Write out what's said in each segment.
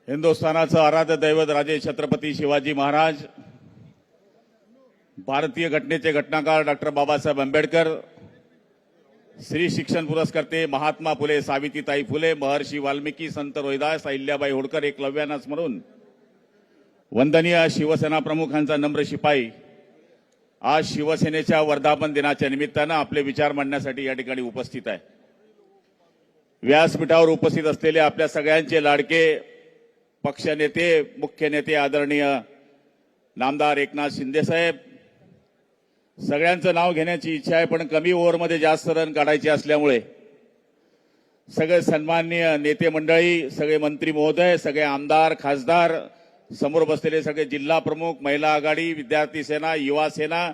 हिंदुस्थानाचं आराध्य दैवत राजे छत्रपती शिवाजी महाराज, भारतीय घटनेचे घटनाकार डॉक्टर बाबासाहेब आंबेडकर, श्री शिक्षण पुरस्कर्ते महात्मा फुले सावित्रीताई फुले, महर्षी वाल्मिकी, संत रोहिदास, अहिल्याबाई होळकर, एकलव्यानाच म्हणून वंदनीय शिवसेना प्रमुखांचा नम्र शिपाई आज शिवसेनेच्या वर्धापन दिनाच्या निमित्तानं आपले विचार मांडण्यासाठी या ठिकाणी उपस्थित आहे। व्यासपीठावर उपस्थित असलेले आपल्या सगळ्यांचे लाडके पक्षनेते, मुख्य नेते आदरणीय नामदार एकनाथ शिंदे साहेब, सगळ्यांचं नाव घेण्याची इच्छा आहे, पण कमी ओव्हरमध्ये जास्त रन काढायचे असल्यामुळे सगळे सन्माननीय नेते मंडळी, सगळे मंत्री महोदय, सगळे आमदार, खासदार, समोर बसलेले सगळे जिल्हा प्रमुख, महिला आघाडी, विद्यार्थी सेना, युवा सेना,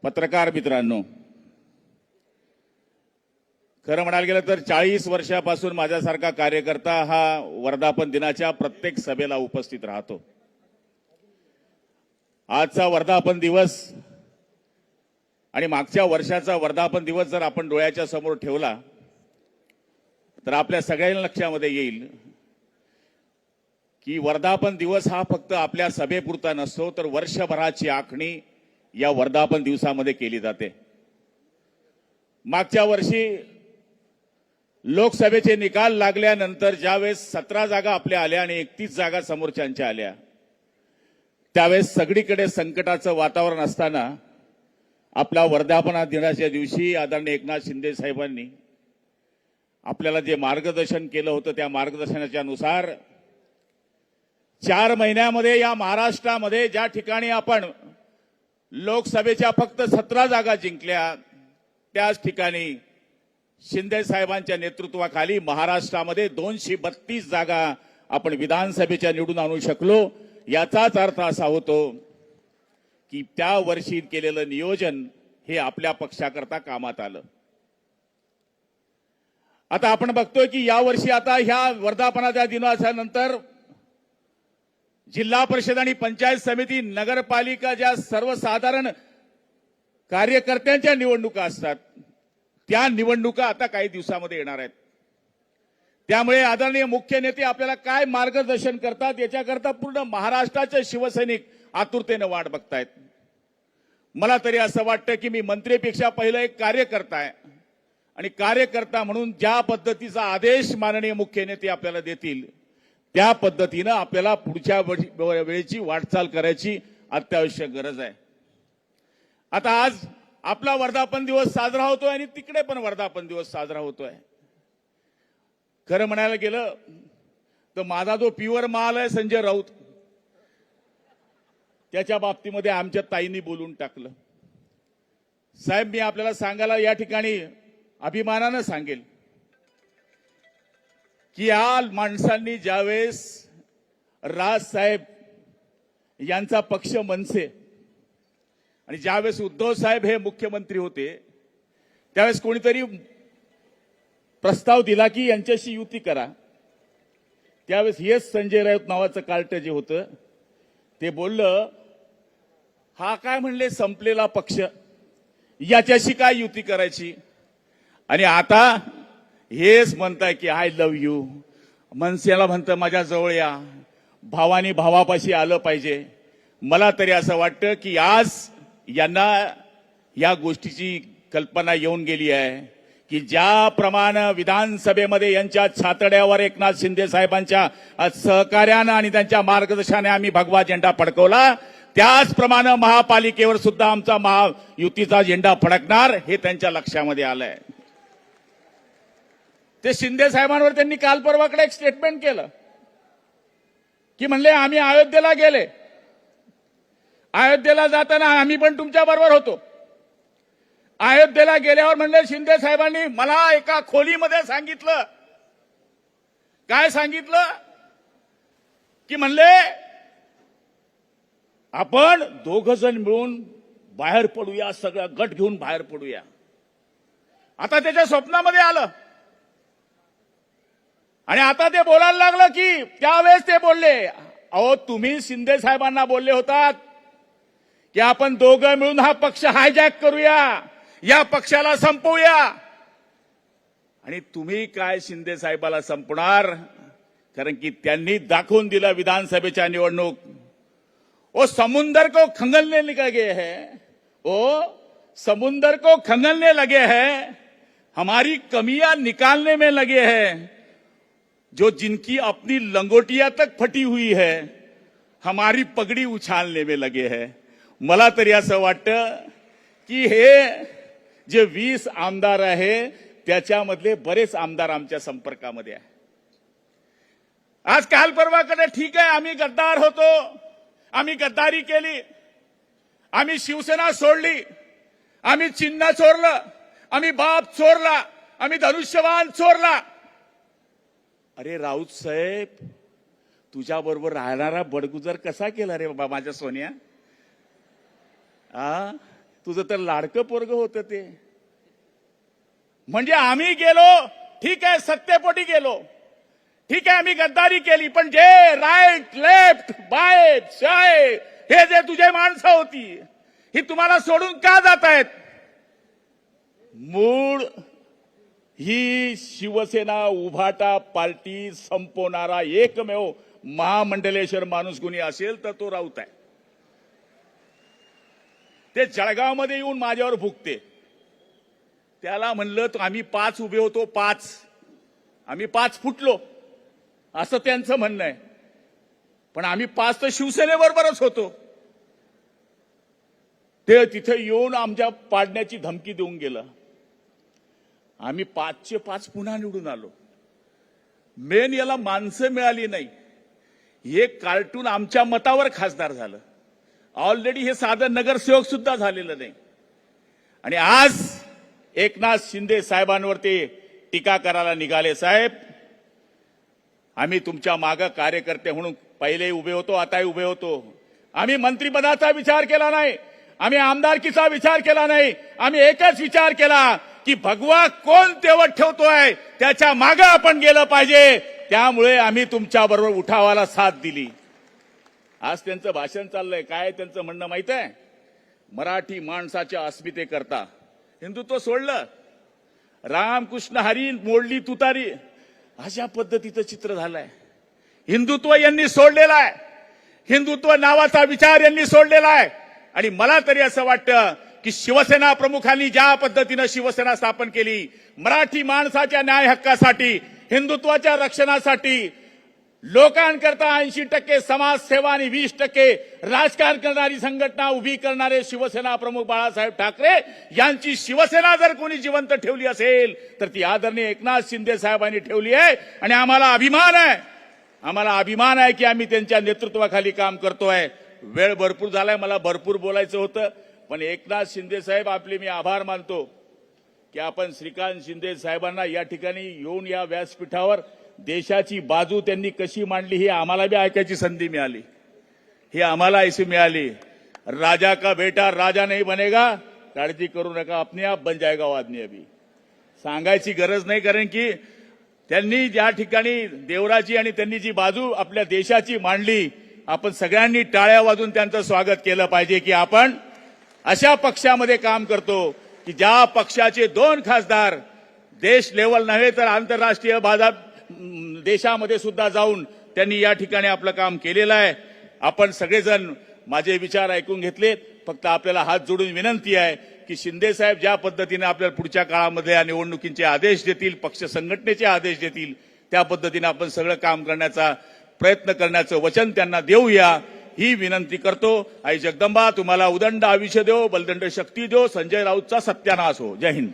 पत्रकार मित्रांनो, खरं म्हणायला गेलं तर 40 वर्षापासून माझ्यासारखा कार्यकर्ता हा वर्धापन दिनाच्या प्रत्येक सभेला उपस्थित राहतो। आजचा वर्धापन दिवस आणि मागच्या वर्षाचा वर्धापन दिवस जर आपण डोळ्याच्या समोर ठेवला तर आपल्या सगळ्यांना लक्षामध्ये येईल की वर्धापन दिवस हा फक्त आपल्या सभेपुरता नसतो, तर वर्षभराची आखणी या वर्धापन दिवसामध्ये केली जाते। मागच्या वर्षी लोकसभेचे निकाल लागल्यानंतर ज्यावेळेस 17 जागा आपल्या आल्या आणि 31 जागा समोरच्यांच्या आल्या, त्यावेळेस सगळीकडे संकटाचं वातावरण असताना आपल्या वर्धापन दिनाच्या दिवशी आदरणीय एकनाथ शिंदे साहेबांनी आपल्याला जे मार्गदर्शन केलं होतं, त्या मार्गदर्शनाच्या नुसार 4 महिन्यामध्ये या महाराष्ट्रामध्ये ज्या ठिकाणी आपण लोकसभेच्या फक्त 17 जागा जिंकल्या, त्याच ठिकाणी शिंदे साहेबांच्या नेतृत्वाखाली महाराष्ट्रामध्ये 232 जागा आपण विधानसभेच्या निवडून आणू शकलो। याचाच अर्थ असा होतो की त्या वर्षी केलेलं नियोजन हे आपल्या पक्षाकरता कामात आलं। आता आपण बघतोय की यावर्षी आता ह्या वर्धापनाच्या दिनाच्या नंतर जिल्हा परिषद आणि पंचायत समिती, नगरपालिका ज्या सर्वसाधारण कार्यकर्त्यांच्या निवडणुका असतात, त्या निवडणुका आता काही दिवसामध्ये येणार आहेत। त्यामुळे आदरणीय मुख्य नेते आपल्याला काय मार्गदर्शन करतात याच्याकरता पूर्ण महाराष्ट्राचे शिवसैनिक आतुरतेने वाट बघतायत। मला तरी असं वाटतं की मी मंत्रीपेक्षा पहिलं एक कार्यकर्ता आहे आणि कार्यकर्ता म्हणून ज्या पद्धतीचा आदेश माननीय मुख्य नेते आपल्याला देतील त्या पद्धतीनं आपल्याला पुढच्या वेळेची वाटचाल करायची अत्यावश्यक गरज आहे। आता आज आपला वर्धापन दिवस साजरा होतोय आणि तिकडे पण वर्धापन दिवस साजरा होतोय। खरं म्हणायला गेलं तर माझा जो प्युअर माल आहे संजय राऊत, त्याच्या बाबतीमध्ये आमच्या ताईंनी बोलून टाकलं। साहेब, मी आपल्याला सांगायला या ठिकाणी अभिमानानं सांगेल की या माणसांनी ज्यावेळेस राजसाहेब यांचा पक्ष मनसे आणि ज्यावेळेस उद्धव साहेब हे मुख्यमंत्री होते, त्यावेळेस कोणीतरी प्रस्ताव दिला की यांच्याशी युती करा। त्यावेळेस हेच संजय राऊत नावाचं कार्ट जे होतं ते बोललं, हा काय म्हणले संपलेला पक्ष, याच्याशी काय युती करायची। आणि आता हेच म्हणताय की आय लव्ह यू, मनसेला म्हणतं माझ्या जवळ या, भावानी भावापाशी आलं पाहिजे। मला तरी असं वाटतं की आज यांना या गोष्टीची कल्पना येऊन गेली आहे की ज्याप्रमाणे विधानसभेमध्ये यांच्या छातड्यावर एकनाथ शिंदे साहेबांच्या सहकार्यानं आणि त्यांच्या मार्गदर्शनाने आम्ही भगवा झेंडा फडकवला, त्याचप्रमाणे महापालिकेवर सुद्धा आमचा महायुतीचा झेंडा फडकणार हे त्यांच्या लक्षामध्ये आलंय। ते शिंदे साहेबांवर त्यांनी काल परवाकडे एक स्टेटमेंट केलं की म्हणले आम्ही अयोध्येला गेले, अयोध्येला जाताना आम्ही पण तुमच्या बरोबर होतो। अयोध्येला गेल्यावर म्हणले शिंदे साहेबांनी मला एका खोलीमध्ये सांगितलं, काय सांगितलं की म्हणले आपण 2 जण मिळून बाहेर पडूया, सगळा गट घेऊन बाहेर पडूया। आता त्याच्या स्वप्नामध्ये आलं आणि आता ते बोलायला लागलं की त्यावेळेस ते बोलले, अहो तुम्ही शिंदे साहेबांना बोलले होतात की आपण दोघं मिळून हा पक्ष हायजॅक करूया, या पक्षाला संपवूया। आणि तुम्ही काय शिंदे साहेबाला संपणार, कारण की त्यांनी दाखवून दिलं विधानसभेच्या निवडणूक वो समुंदर को खंगलने लगे हैं, वो समुंदर को खंगलने लगे हैं, हमारी कमियां निकालने में लगे हैं, जो जिनकी अपनी लंगोटिया तक फटी हुई है हमारी पगड़ी उछालने में लगे हैं. मला तरी असं वाटतं की हे जे 20 आमदार आहे त्याच्यामधले बरेच आमदार आमच्या संपर्कामध्ये आहे. आज काल परवाकडे ठीक आहे आम्ही गद्दार होतो, आम्ही गद्दारी केली, आम्ही शिवसेना सोडली, आम्ही चिन्ह चोरलं, आम्ही बाप चोरला, आम्ही धनुष्यबाण चोरला. अरे राऊत साहेब, तुझ्या बरोबर राहणारा बडगुजर कसा केला रे बाबा माझ्या सोन्या. तुझं तर लाडकं पोरग होतं ते. म्हणजे आम्ही गेलो ठीक आहे, सत्तेपोटी गेलो ठीक आहे, आम्ही गद्दारी केली, पण जे राईट लेफ्ट बाय शाय हे जे तुझे माणसं होती ही तुम्हाला सोडून का जात आहेत. मूळ ही शिवसेना उभाटा पार्टी संपवणारा एकमेव महामंडलेश्वर माणूस कोणी असेल तर तो राऊत आहे. ते जळगावमध्ये येऊन माझ्यावर भुकते. त्याला म्हणलं तर आम्ही 5 उभे होतो, 5 फुटलो असं त्यांचं म्हणणं आहे. पण आम्ही 5 तर शिवसेनेबरोबरच होतो. ते तिथे येऊन आमच्या पाडण्याची धमकी देऊन गेलं. आम्ही 5चे 5 पुन्हा निवडून आलो. मेन याला माणसं मिळाली नाही. हे कार्टून आमच्या मतावर खासदार झालं. ऑलरेडी हे साधं नगरसेवक सुद्धा झालेलं नाही. आणि आज एकनाथ शिंदे साहेबांवर ते टीका करायला निघाले. साहेब, आम्ही तुमच्या मागे कार्यकर्ते म्हणून पहिले उभे होतो, आताही उभे होतो. आम्ही मंत्रिपदाचा विचार केला नाही, आम्ही आमदारकीचा विचार केला नाही. आम्ही एकच विचार केला की भगवा कोण तेवत ठेवतोय त्याच्या मागे आपण गेलं पाहिजे. त्यामुळे आम्ही तुमच्या बरोबर उठावाला साथ दिली. आज त्यांचं भाषण चाललंय. काय त्यांचं म्हणणं माहित आहे? मराठी माणसाच्या अस्मितेकरता हिंदुत्व सोडलं, रामकृष्ण हरी मोडली तुतारी, अशा पद्धतीचं चित्र झालंय. हिंदुत्व यांनी सोडलेलं आहे. हिंदुत्व नावाचा विचार यांनी सोडलेला आहे. आणि मला तरी असं वाटतं की शिवसेना प्रमुखांनी ज्या पद्धतीनं शिवसेना स्थापन केली, मराठी माणसाच्या न्याय हक्कासाठी, हिंदुत्वाच्या रक्षणासाठी, लोकांकरता 80% समाजसेवा आणि 20% राजकारण करणारी संघटना उभी करणारे शिवसेना प्रमुख बाळासाहेब ठाकरे यांची शिवसेना जर कोणी जिवंत ठेवली असेल तर ती आदरणीय एकनाथ शिंदे साहेबांनी ठेवली आहे. आणि आम्हाला अभिमान आहे की आम्ही त्यांच्या नेतृत्वाखाली काम करतोय. वेळ भरपूर झालाय, मला भरपूर बोलायचं होतं, पण एकनाथ शिंदे साहेब आपले मी आभार मानतो की आपण श्रीकांत शिंदे साहेबांना या ठिकाणी येऊन या व्यासपीठावर देशाची बाजू त्यांनी कशी मांडली ही आम्हाला बी ऐकायची संधी मिळाली. ही आम्हाला ऐसी मिळाली. राजा का बेटा राजा नहीं बनेगा, काळजी करू नका, अपने आप बन जाएगा वो आदमी. अभी सांगायची गरज नाही, कारण की त्यांनी ज्या ठिकाणी देवराची आणि त्यांनी जी बाजू आपल्या देशाची मांडली, आपण सगळ्यांनी टाळ्या वाजून त्यांचं स्वागत केलं पाहिजे की आपण अशा पक्षामध्ये काम करतो की ज्या पक्षाचे 2 खासदार देश लेवल नव्हे तर आंतरराष्ट्रीय देशामध्ये सुद्धा जाऊन त्यांनी या ठिकाणी आपलं काम केलेलं आहे. आपण सगळेजण माझे विचार ऐकून घेतलेत. फक्त आपल्याला हात जोडून विनंती आहे की शिंदे साहेब ज्या पद्धतीने आपल्याला पुढच्या काळामध्ये या निवडणुकीचे आदेश देतील, पक्ष संघटनेचे आदेश देतील, त्या पद्धतीने आपण सगळं काम करण्याचा प्रयत्न करण्याचं वचन त्यांना देऊया ही विनंती करतो. आई जगदंबा तुम्हाला उदंड आयुष्य देव, बलदंड शक्ती देव. संजय राऊतचा सत्यानाश हो. जय हिंद.